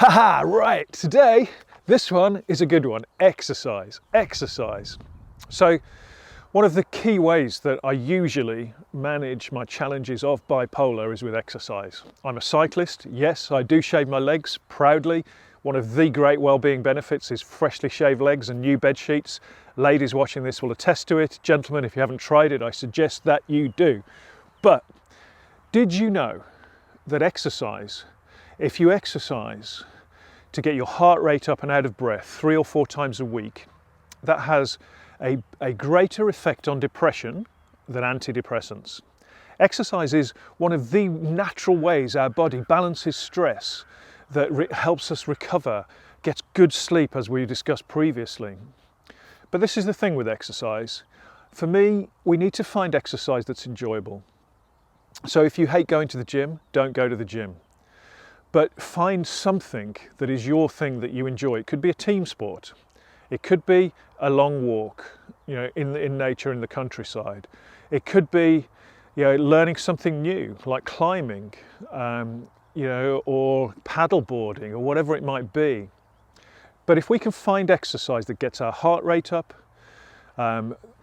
Haha, right, today, this one is a good one, exercise. So, one of the key ways that I usually manage my challenges of bipolar is with exercise. I'm a cyclist, yes, I do shave my legs proudly. One of the great well-being benefits is freshly shaved legs and new bed sheets. Ladies watching this will attest to it. Gentlemen, if you haven't tried it, I suggest that you do. But did you know that if you exercise to get your heart rate up and out of breath 3 or 4 times a week, that has a greater effect on depression than antidepressants. Exercise is one of the natural ways our body balances stress, that helps us recover, gets good sleep as we discussed previously. But this is the thing with exercise. For me, we need to find exercise that's enjoyable. So if you hate going to the gym, don't go to the gym. But find something that is your thing that you enjoy. It could be a team sport. It could be a long walk, in nature in the countryside. It could be, learning something new, like climbing, or paddle boarding, or whatever it might be. But if we can find exercise that gets our heart rate up,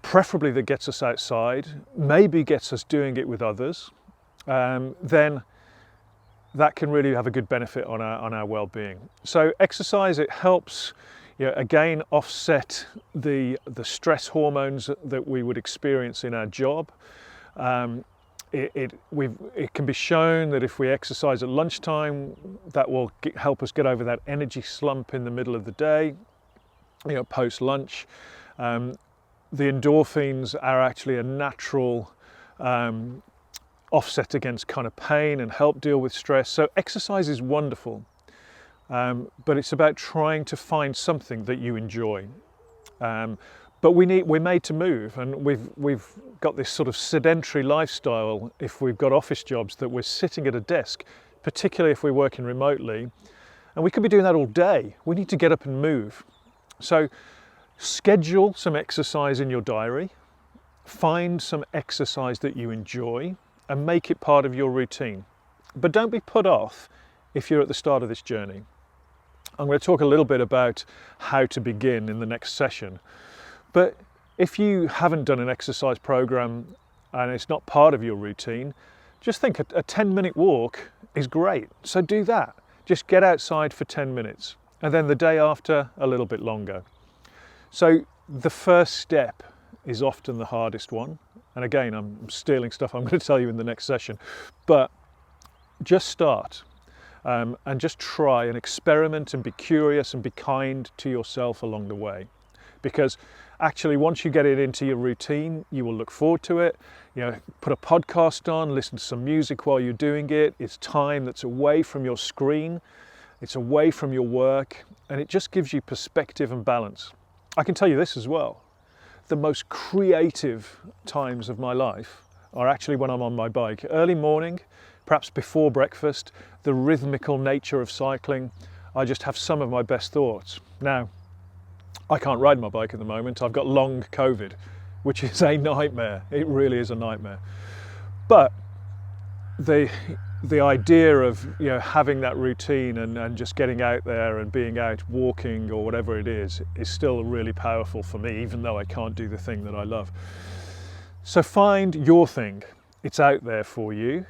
preferably that gets us outside, maybe gets us doing it with others, then that can really have a good benefit on our well-being. So exercise, it helps, again, offset the stress hormones that we would experience in our job. It can be shown that if we exercise at lunchtime, that will help us get over that energy slump in the middle of the day, post-lunch. The endorphins are actually a natural offset against kind of pain and help deal with stress. So exercise is wonderful, but it's about trying to find something that you enjoy. But we're made to move, and we've got this sort of sedentary lifestyle if we've got office jobs, that we're sitting at a desk, particularly if we're working remotely, and we could be doing that all day. We need to get up and move. So schedule some exercise in your diary, find some exercise that you enjoy, and make it part of your routine. But don't be put off if you're at the start of this journey. I'm going to talk a little bit about how to begin in the next session. But if you haven't done an exercise program and it's not part of your routine, just think a 10-minute walk is great. So do that. Just get outside for 10 minutes. And then the day after, a little bit longer. So the first step is often the hardest one. And again, I'm stealing stuff I'm going to tell you in the next session. But just start and just try and experiment and be curious and be kind to yourself along the way. Because actually, once you get it into your routine, you will look forward to it. Put a podcast on, listen to some music while you're doing it. It's time that's away from your screen. It's away from your work. And it just gives you perspective and balance. I can tell you this as well. The most creative times of my life are actually when I'm on my bike. Early morning, perhaps before breakfast, the rhythmical nature of cycling, I just have some of my best thoughts. Now, I can't ride my bike at the moment. I've got long COVID, which is a nightmare. It really is a nightmare. But the idea of having that routine and just getting out there and being out walking or whatever it is still really powerful for me, even though I can't do the thing that I love. So find your thing. It's out there for you.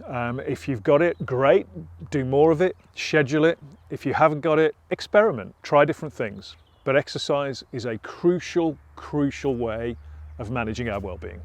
If you've got it, great. Do more of it. Schedule it. If you haven't got it, experiment. Try different things. But exercise is a crucial way of managing our well-being.